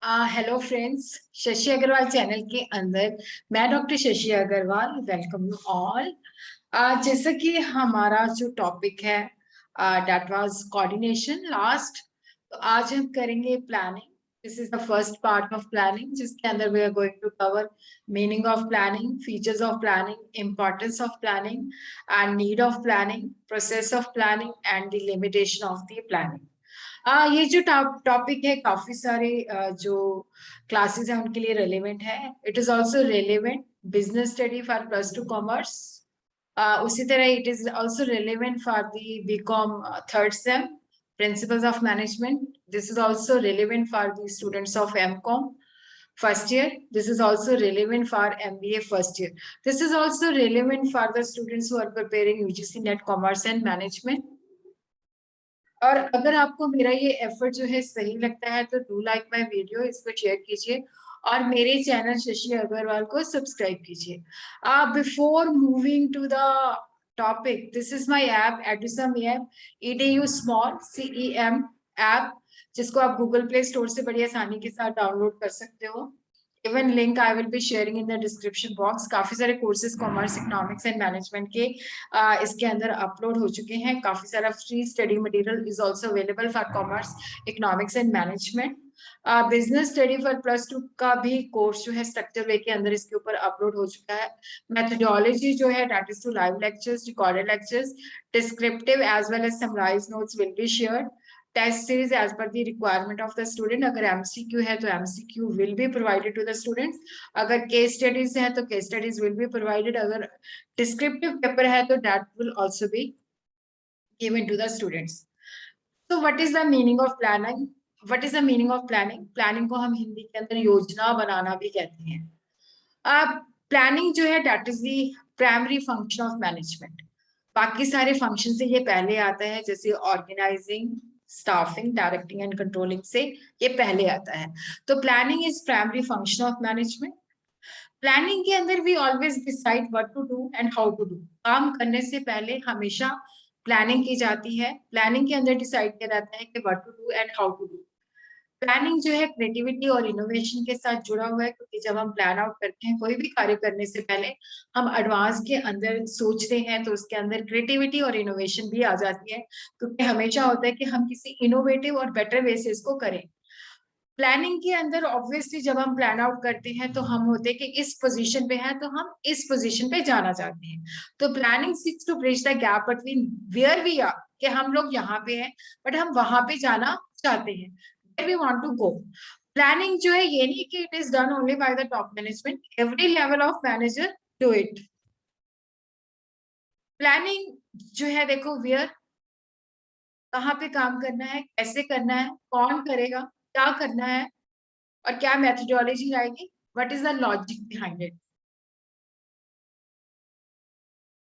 Hello friends, Shashi Agarwal channel के अंदर मैं doctor Shashi Agarwal welcome you all. जैसा कि हमारा जो टॉपिक है दैट वाज कोऑर्डिनेशन लास्ट, तो आज हम करेंगे planning. This is the first part of planning, जिसके अंदर we are going to cover meaning of planning, features of planning, importance of planning and need of planning, process of planning and the limitation of the planning. ये जो topic है काफी सारे जो classes हैं उनके लिए रेलेवेंट है। It is also relevant business study for +2 commerce. उसी तरह it is also relevant for the BCom third sem principles of management. This is also relevant for the students of MCom first year. This is also relevant for MBA first year. This is also relevant for the students who are preparing UGC NET Commerce and Management. और अगर आपको मेरा ये effort जो है सही लगता है तो डू लाइक माय वीडियो, इसको शेयर कीजिए और मेरे चैनल शशि अग्रवाल को सब्सक्राइब कीजिए। Before moving to the topic, this is my app Edusum app, EDU small CEM app, जिसको आप गूगल प्ले स्टोर से बड़ी आसानी के साथ डाउनलोड कर सकते हो। Even link I will be sharing in the description box. काफी सारे courses commerce, economics and management के इसके अंदर अपलोड हो चुके हैं। काफी सारा free study material is also available for commerce, economics and management. Business study for +2 का भी कोर्स जो है स्ट्रक्चर वे के अंदर इसके ऊपर अपलोड हो चुका है। मेथोडोलॉजी जो है that is to live lectures, recorded lectures, descriptive as well as summarize notes will be shared. Test series as per the requirement of the student. अगर एमसीक्यू है तो MCQ will be provided to the students. अगर case studies है तो case studies will be provided. अगर descriptive paper है तो that will also be given to the students. तो what is the meaning of planning? What is the meaning of planning? Planning को हम हिंदी के अंदर योजना बनाना भी कहते हैं। प्लानिंग जो है that is the primary function of management. बाकी सारे फंक्शन से ये पहले आता है, जैसे organising, staffing, directing and controlling से ये पहले आता है। तो planning is primary function of management. Planning के अंदर we always decide what to do and how to do. काम करने से पहले हमेशा प्लानिंग की जाती है। प्लानिंग के अंदर डिसाइड किया जाता है कि what to do and how to do. Planning जो है क्रिएटिविटी और इनोवेशन के साथ जुड़ा हुआ है, क्योंकि जब हम प्लान आउट करते हैं कोई भी कार्य करने से पहले हम एडवांस के अंदर सोचते हैं, तो उसके अंदर क्रिएटिविटी और इनोवेशन भी आ जाती है, क्योंकि हमेशा होता है कि हम किसी इनोवेटिव और बेटर वे से इसको करें। प्लानिंग के अंदर ऑब्वियसली जब हम प्लान आउट करते हैं तो हम होते हैं कि इस पोजीशन पे है तो हम इस पोजीशन पे जाना चाहते हैं। तो planning seeks to bridge the gap between where we are, कि हम लोग यहाँ पे हैं बट हम वहां पे जाना चाहते हैं, where we want to go. Planning जो है ये नहीं कि it is done only by the top management, every level of manager do it. Planning जो है देखो, वेयर, कहाँ पे काम करना है, कैसे करना है, कौन करेगा, क्या करना है और क्या मेथोडोलॉजी आएगी, what is the logic behind it.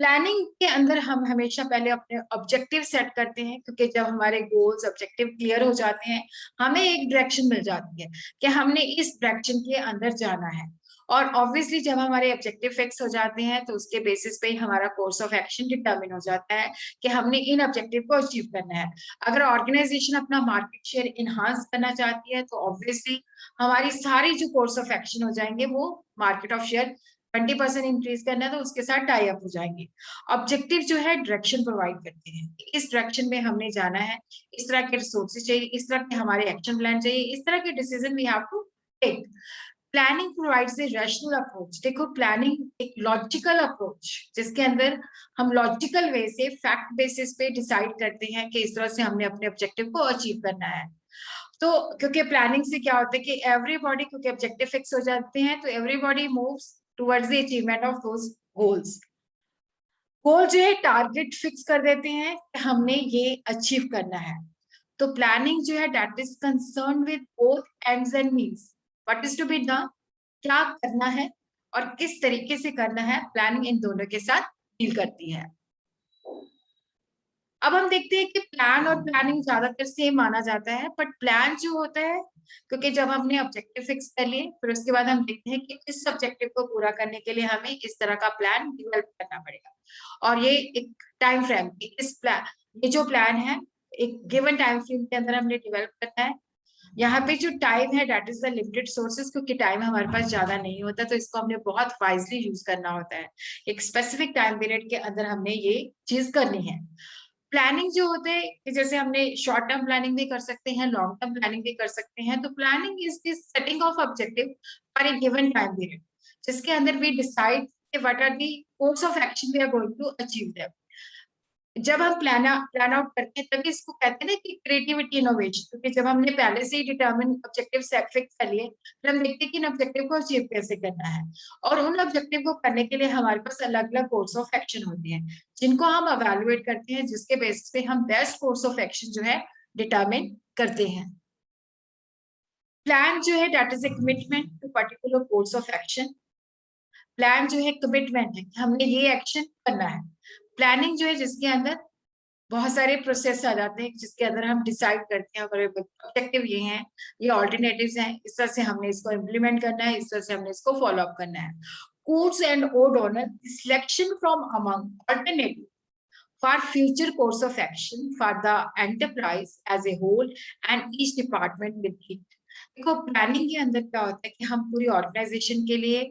Planning के अंदर हम हमेशा पहले अपने ऑब्जेक्टिव सेट करते हैं, क्योंकि जब हमारे गोल्स ऑब्जेक्टिव क्लियर हो जाते हैं हमें एक डायरेक्शन मिल जाती है कि हमने इस डायरेक्शन के अंदर जाना है। और ऑब्वियसली जब हमारे ऑब्जेक्टिव फिक्स हो जाते हैं तो उसके बेसिस पे ही हमारा कोर्स ऑफ एक्शन डिटरमिन हो जाता है कि हमने इन ऑब्जेक्टिव को अचीव करना है। अगर ऑर्गेनाइजेशन अपना मार्केट शेयर इनहांस करना चाहती है तो ऑब्वियसली हमारी सारी जो कोर्स ऑफ एक्शन हो जाएंगे वो मार्केट ऑफ शेयर 20% इंक्रीज करना है तो उसके साथ टाई अप हो जाएंगे। ऑब्जेक्टिव जो है डायरेक्शन प्रोवाइड करते हैं, इस डायरेक्शन में हमने जाना है, इस तरह के रिसोर्सेज चाहिए, इस तरह के हमारे एक्शन प्लान चाहिए, इस तरह के decision we have to take. Planning provides a rational approach. देखो, प्लानिंग एक लॉजिकल अप्रोच, जिसके अंदर हम लॉजिकल वे से फैक्ट बेसिस पे डिसाइड करते हैं कि इस तरह से हमने अपने ऑब्जेक्टिव को अचीव करना है। तो क्योंकि प्लानिंग से क्या होता है कि एवरीबॉडी, क्योंकि ऑब्जेक्टिव फिक्स हो जाते हैं तो everybody moves towards the achievement of those goals. Goal जो है टारगेट फिक्स कर देते हैं कि हमने ये अचीव करना है। तो प्लानिंग जो है that is concern with both ends and means, what is to be done, क्या करना है और किस तरीके से करना है, प्लानिंग इन दोनों के साथ डील करती है। अब हम देखते हैं कि प्लान और प्लानिंग ज्यादातर सेम माना जाता है, बट प्लान जो होता है, क्योंकि जब हमने ऑब्जेक्टिव फिक्स कर लिए फिर उसके बाद हम देखते हैं कि इस ऑब्जेक्टिव को पूरा करने के लिए हमें इस तरह का प्लान डेवलप करना पड़ेगा। और ये एक टाइम फ्रेम, इस प्लान, ये जो प्लान है एक गिवन टाइम फ्रेम के अंदर हमने डेवलप करना है। यहाँ पे जो टाइम है that is the limited sources, क्योंकि टाइम हमारे पास ज्यादा नहीं होता, तो इसको हमने बहुत वाइजली यूज करना होता है। एक स्पेसिफिक टाइम पीरियड के अंदर हमने ये चीज करनी है। प्लानिंग जो होते हैं कि जैसे हमने शॉर्ट टर्म प्लानिंग भी कर सकते हैं, लॉन्ग टर्म प्लानिंग भी कर सकते हैं। तो planning is the setting of objective for a given time period, जिसके अंदर we decide what are the course of action we are going to achieve them. जब हम प्लान आउट करते हैं तभी इसको कहते हैं ना कि क्रिएटिविटी इनोवेशन, क्योंकि जब हमने पहले से ही डिटरमिन ऑब्जेक्टिव सेट फिक्स कर लिए, फिर हम देखते हैं कि इन ऑब्जेक्टिव को अचीव कैसे करना है। और उन ऑब्जेक्टिव को करने के लिए हमारे पास अलग अलग कोर्स ऑफ एक्शन होते हैं, जिनको हम अवेलुएट करते हैं, जिसके बेसिस पे हम बेस्ट कोर्स ऑफ एक्शन जो है डिटरमिन करते हैं। प्लान जो है that is a commitment to particular course of action. Plan जो है कमिटमेंट है कि हमने ये एक्शन करना है। प्लानिंग जो है जिसके अंदर बहुत सारे प्रोसेस आ जाते हैं, जिसके अंदर हम डिसाइड करते हैं अगर ऑब्जेक्टिव ये हैं, ये ऑल्टरनेटिव्स हैं, इस तरह से हमने इसको इम्प्लीमेंट करना है, इस तरह से हमने इसको फॉलो अप करना है। Course and odd honour selection from among alternative for future course of action for the enterprise as a whole and each department with it। देखो प्लानिंग के अंदर क्या होता है कि हम पूरी ऑर्गेनाइजेशन के लिए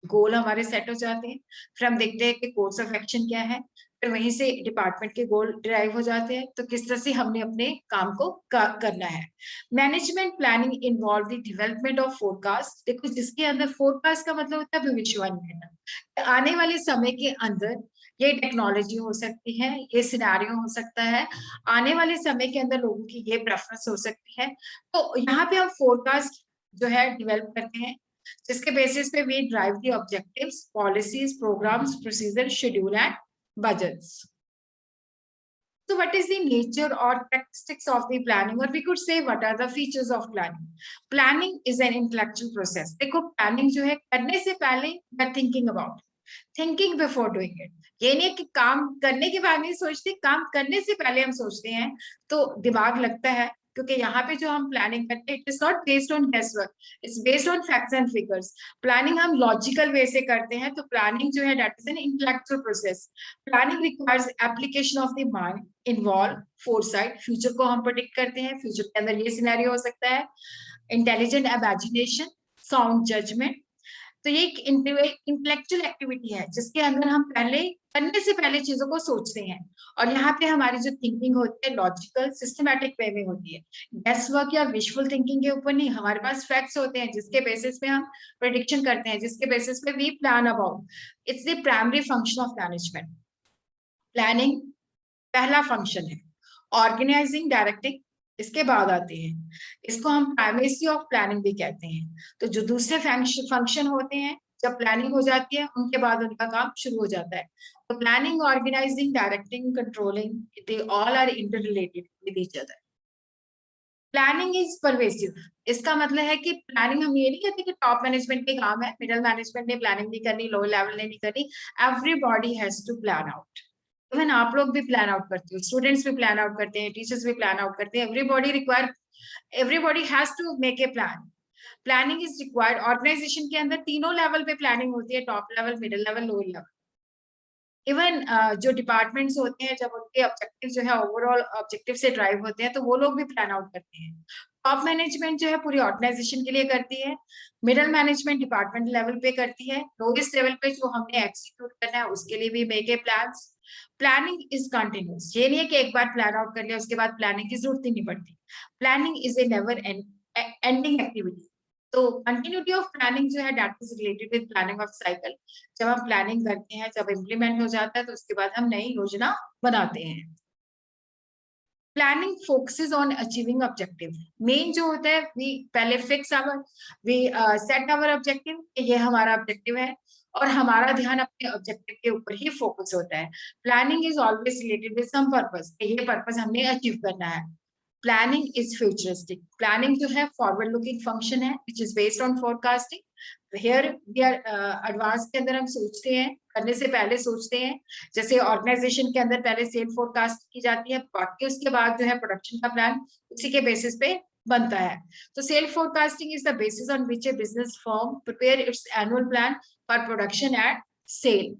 गोल हमारे सेट हो जाते हैं, फिर हम देखते हैं कि कोर्स ऑफ एक्शन क्या है, फिर वहीं से डिपार्टमेंट के गोल ड्राइव हो जाते हैं, तो किस तरह से हमने अपने काम को करना है। Management planning involve the development of forecast. देखो जिसके अंदर फोरकास्ट का मतलब होता है भविष्यवाणी करना, आने वाले समय के अंदर ये टेक्नोलॉजी हो सकती है, ये सिनेरियो हो सकता है, आने वाले समय के अंदर लोगों की ये प्रेफरेंस हो सकती है। तो यहाँ पे हम फोरकास्ट जो है डेवलप करते हैं, जिसके बेसिस पे we drive the objectives, policies, programmes, procedure, schedule and budgets. So what is the nature or characteristics of the planning, or we could say what are the features of planning? Planning is an intellectual process। देखो planning जो है करने से पहले मैं thinking about, thinking before doing it. ये नहीं कि काम करने के बाद नहीं सोचते, काम करने से पहले हम सोचते हैं तो दिमाग लगता है, क्योंकि यहाँ पे जो हम प्लानिंग करते हैं it is not based on guesswork, it's based on facts and figures. Planning हम लॉजिकल वे से करते हैं, तो प्लानिंग जो है that is an intellectual process. Planning requires application of the mind, involve foresight, future को हम predict करते हैं, फ्यूचर के अंदर ये सिनेरियो हो सकता है, इंटेलिजेंट इमेजिनेशन, साउंड जजमेंट। तो ये एक इंटेलेक्चुअल एक्टिविटी है जिसके अंदर हम पहले करने से पहले चीजों को सोचते हैं, और यहाँ पे हमारी जो थिंकिंग होती है लॉजिकल सिस्टमैटिक वे में होती है। गेस वर्क या विजुअल थिंकिंग के ऊपर नहीं, हमारे पास फैक्ट्स होते हैं जिसके बेसिस पे हम प्रेडिक्शन करते हैं, जिसके बेसिस पे we plan about. It's the primary function of management. Planning पहला फंक्शन है। ऑर्गेनाइजिंग, डायरेक्टिंग इसके बाद आते हैं, इसको हम प्राइमेसी ऑफ प्लानिंग भी कहते हैं। तो जो दूसरे फंक्शन होते हैं जब प्लानिंग हो जाती है उनके बाद उनका काम शुरू हो जाता है। तो planning, organising, directing, controlling, they all are inter related with each other. Planning is pervasive. इसका मतलब है कि प्लानिंग हम ये नहीं कहते कि टॉप मैनेजमेंट के काम है, मिडिल मैनेजमेंट ने प्लानिंग नहीं करनी, लोअर लेवल ने नहीं करनी। Everybody has to plan out. Even आप लोग भी प्लान आउट करते हो, स्टूडेंट्स भी प्लान आउट करते हैं, टीचर्स भी प्लान आउट करते हैं। Everybody has to make a plan. Planning is required. Organisation के अंदर तीनों लेवल पे प्लानिंग होती है, top level, middle level, lower level. Even जो डिपार्टमेंट्स होते हैं जब उनके ऑब्जेक्टिव जो है ओवरऑल ऑब्जेक्टिव से ड्राइव होते हैं तो वो लोग भी प्लान आउट करते हैं। टॉप मैनेजमेंट जो है पूरी ऑर्गेनाइजेशन के लिए करती है, मिडिल मैनेजमेंट डिपार्टमेंट लेवल पे करती है, लोएस्ट लेवल पे जो हमने एग्जीक्यूट करना है उसके लिए भी make a plans. Planning is continuous. ये नहीं है कि एक बार प्लान आउट कर लिया उसके बाद प्लानिंग की जरूरत ही नहीं पड़ती। Planning is a never ending activity. तो कंटिन्यूटी ऑफ प्लानिंग जो है that is related with planning of cycle. जब हम प्लानिंग करते हैं, जब इम्प्लीमेंट हो जाता है तो उसके बाद हम नई योजना बनाते हैं। Planning focuses on achieving objective. Main जो होता है वी पहले fix our, we set our objective, ये हमारा ऑब्जेक्टिव है और हमारा ध्यान अपने ऑब्जेक्टिव के ऊपर ही फोकस होता है। Planning is always related with some purpose, ये पर्पस हमने अचीव करना है। Planning is futuristic. प्लानिंग जो है फॉरवर्ड लुकिंग फंक्शन है which is based on forecasting. Here we are advance के अंदर हम सोचते हैं, करने से पहले सोचते हैं। जैसे ऑर्गेनाइजेशन के अंदर पहले सेल फोरकास्ट की जाती है, बाकी उसके बाद जो है प्रोडक्शन का प्लान उसी के बेसिस पे बनता है। तो sale forecasting is the basis on which a business firm prepare its annual plan for production and sale.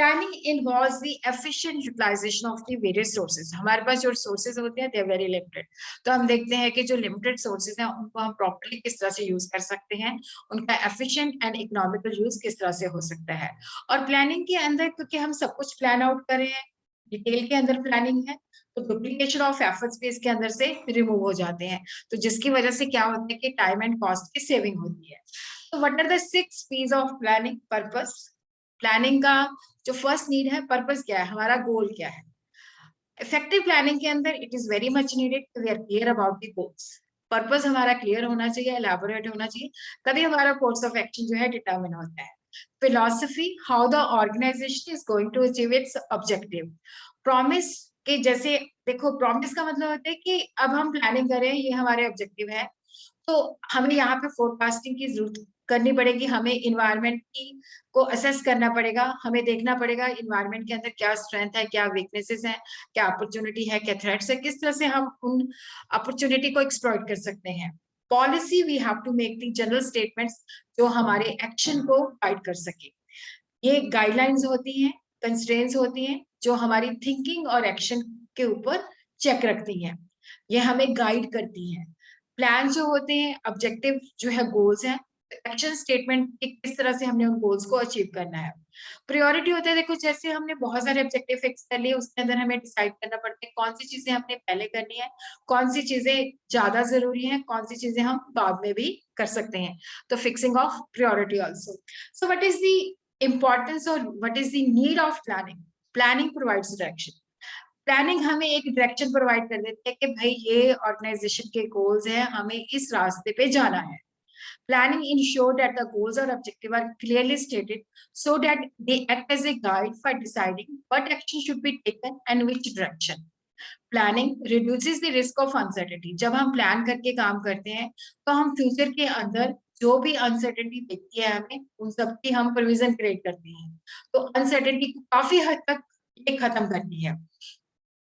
Planning involves the efficient utilisation of the various sources. हमारे पास जो सोर्सेज होते हैं दे आर वेरी लिमिटेड, तो हम देखते हैं कि जो लिमिटेड सोर्सेज हैं उनको हम प्रॉपर्ली किस तरह से यूज कर सकते हैं, उनका एफिशिएंट एंड इकोनॉमिकल यूज किस तरह से हो सकता है। और प्लानिंग के अंदर क्योंकि हम सब कुछ प्लान आउट कर रहे हैं, डिटेल के अंदर प्लानिंग है, तो डुप्लीकेशन ऑफ एफर्ट्स भी इसके अंदर से रिमूव हो जाते हैं, तो जिसकी वजह से क्या होता है कि टाइम एंड कॉस्ट की सेविंग होती है। तो what are the 6 P's of planning? Purpose, planning का जो फर्स्ट नीड है, पर्पस क्या है, हमारा गोल क्या है। इफेक्टिव प्लानिंग के अंदर it is very much needed to we are clear about the goals. Purpose हमारा क्लियर होना चाहिए, एलैबोरेट होना चाहिए, तभी हमारा कोर्स ऑफ एक्शन जो है डिटरमिन होता है। Philosophy, how the organization is going to achieve its objective. Promise के जैसे देखो, प्रॉमिस का मतलब होता है कि अब हम प्लानिंग करें, ये हमारे ऑब्जेक्टिव है, तो हमें यहाँ पे फोरकास्टिंग की जरूरत करनी पड़ेगी, हमें इन्वायरमेंट की को असेस करना पड़ेगा, हमें देखना पड़ेगा इन्वायरमेंट के अंदर क्या स्ट्रेंथ है, क्या वीकनेसेस है, क्या अपॉर्चुनिटी है, क्या थ्रेट्स है, किस तरह से हम उन अपॉर्चुनिटी को एक्सप्लॉइट कर सकते हैं। Policy, we have to make the general statements जो हमारे एक्शन को गाइड कर सके। ये गाइडलाइंस होती हैं, कंस्ट्रेंट्स होती हैं जो हमारी थिंकिंग और एक्शन के ऊपर चेक रखती हैं, ये हमें गाइड करती हैं। प्लान जो होते हैं, ऑब्जेक्टिव जो है गोल्स हैं, एक्शन स्टेटमेंट किस तरह से हमने उन गोल्स को अचीव करना है। प्रायोरिटी होता है, देखो जैसे हमने बहुत सारे ऑब्जेक्टिव फिक्स कर लिए, उसके अंदर हमें डिसाइड करना पड़ता है कौन सी चीजें हमने पहले करनी है, कौन सी चीजें ज्यादा जरूरी है, कौन सी चीजें हम बाद में भी कर सकते हैं। तो fixing of priority also. So what is the importance और what is the need of planning? Planning provides direction. Planning हमें एक डायरेक्शन प्रोवाइड कर देती है कि भाई ये ऑर्गेनाइजेशन के गोल्स हैं, हमें इस रास्ते पे जाना है। Planning ensure that the goals or objective are clearly stated so that they act as a guide for deciding what action should be taken and which direction. Planning reduces the risk of uncertainty. जब हम plan करके काम करते हैं तो हम future के अंदर जो भी अनसर्टेनिटी दिखती है हमें, उन सब की हम प्रोविजन क्रिएट करते हैं, तो अनसर्टेनिटी को काफी हद तक ये खत्म करती है।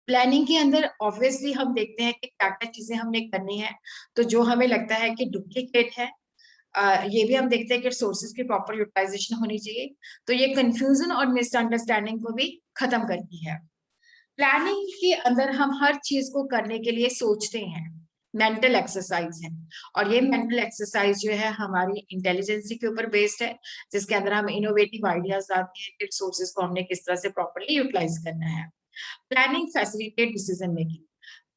प्लानिंग के अंदर ऑब्वियसली हम देखते हैं कि क्या क्या चीजें हमने करनी है, तो जो हमें लगता है कि डुप्लीकेट है, ये भी हम देखते हैं कि सोर्सेज की प्रॉपर यूटिलाइजेशन होनी चाहिए, तो ये कंफ्यूजन और मिसअंडरस्टैंडिंग को भी खत्म करती है। प्लानिंग के अंदर हम हर चीज को करने के लिए सोचते हैं, मेंटल एक्सरसाइज है, और ये मेंटल एक्सरसाइज जो है हमारी इंटेलिजेंसी के ऊपर बेस्ड है, जिसके अंदर हम इनोवेटिव आइडियाज आते हैं कि रिसोर्सेज को हमने किस तरह से प्रॉपरली यूटिलाइज करना है। Planning facilitate decision making.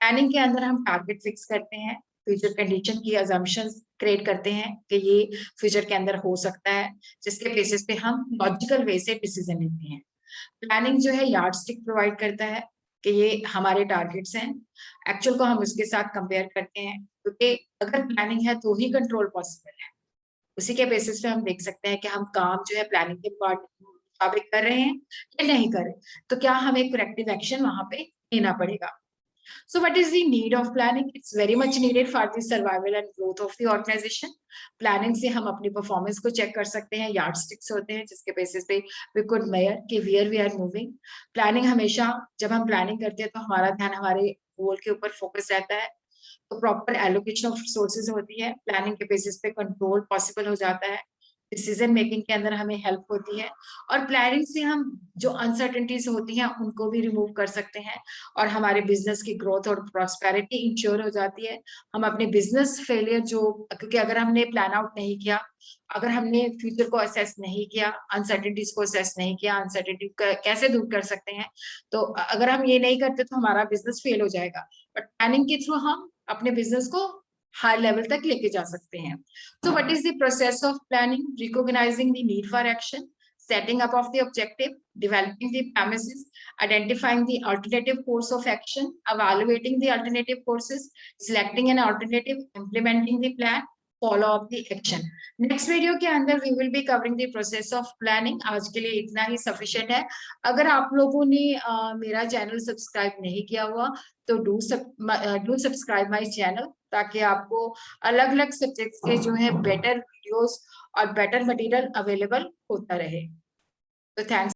Planning के अंदर हम टारगेट फिक्स करते हैं, फ्यूचर कंडीशन की अजम्पशंस क्रिएट करते हैं कि ये फ्यूचर के अंदर हो सकता है, जिसके बेसिस पे हम लॉजिकल वे से डिसीजन लेते हैं। प्लानिंग जो है यार्ड स्टिक प्रोवाइड करता है कि ये हमारे टारगेट्स हैं, एक्चुअल को हम उसके साथ कंपेयर करते हैं, क्योंकि अगर प्लानिंग है तो ही कंट्रोल पॉसिबल है। उसी के बेसिस पे हम देख सकते हैं कि हम काम जो है प्लानिंग के मुताबिक कर रहे हैं या नहीं कर रहे, तो क्या हमें करेक्टिव एक्शन वहां पे लेना पड़ेगा। So what is the need of planning? It's very much needed for the survival and growth of the organization. Planning से हम अपनी परफॉर्मेंस को चेक कर सकते हैं, यार्ड स्टिक्स होते हैं जिसके बेसिस पे we could measure कि where we are moving. Planning हमेशा जब हम प्लानिंग करते हैं तो हमारा ध्यान हमारे गोल के ऊपर फोकस रहता है, तो प्रॉपर एलोकेशन ऑफ रिसोर्सेज होती है, प्लानिंग के बेसिस पे कंट्रोल पॉसिबल हो जाता है, डिसीजन मेकिंग के अंदर हमें हेल्प होती है, और प्लानिंग से हम जो अनसर्टेनिटीज होती हैं उनको भी रिमूव कर सकते हैं, और हमारे बिजनेस की ग्रोथ और प्रॉस्पेरिटी इंश्योर हो जाती है। हम अपने बिजनेस फेलियर जो, क्योंकि अगर हमने प्लान आउट नहीं किया, अगर हमने फ्यूचर को असेस नहीं किया, अनसर्टेनिटीज को असेस नहीं किया, अनसर्टेनिटी कैसे दूर कर सकते हैं, तो अगर हम ये नहीं करते तो हमारा बिजनेस फेल हो जाएगा, बट प्लानिंग के थ्रू हम अपने बिजनेस को हाई लेवल तक लेके जा सकते हैं। So what is the process of planning? Recognizing the need for action, setting up of the objective, developing the premises, identifying the alternative course of action, evaluating the alternative courses, selecting an alternative, implementing the plan, follow up the action. Next video के अंदर we will be covering the process of planning. आज के लिए इतना ही sufficient है। अगर आप लोगों ने मेरा चैनल सब्सक्राइब नहीं किया हुआ तो डू सब्सक्राइब माय चैनल, ताकि आपको अलग अलग सब्जेक्ट्स के जो है बेटर वीडियोस और बेटर मटेरियल अवेलेबल होता रहे। तो थैंक्स।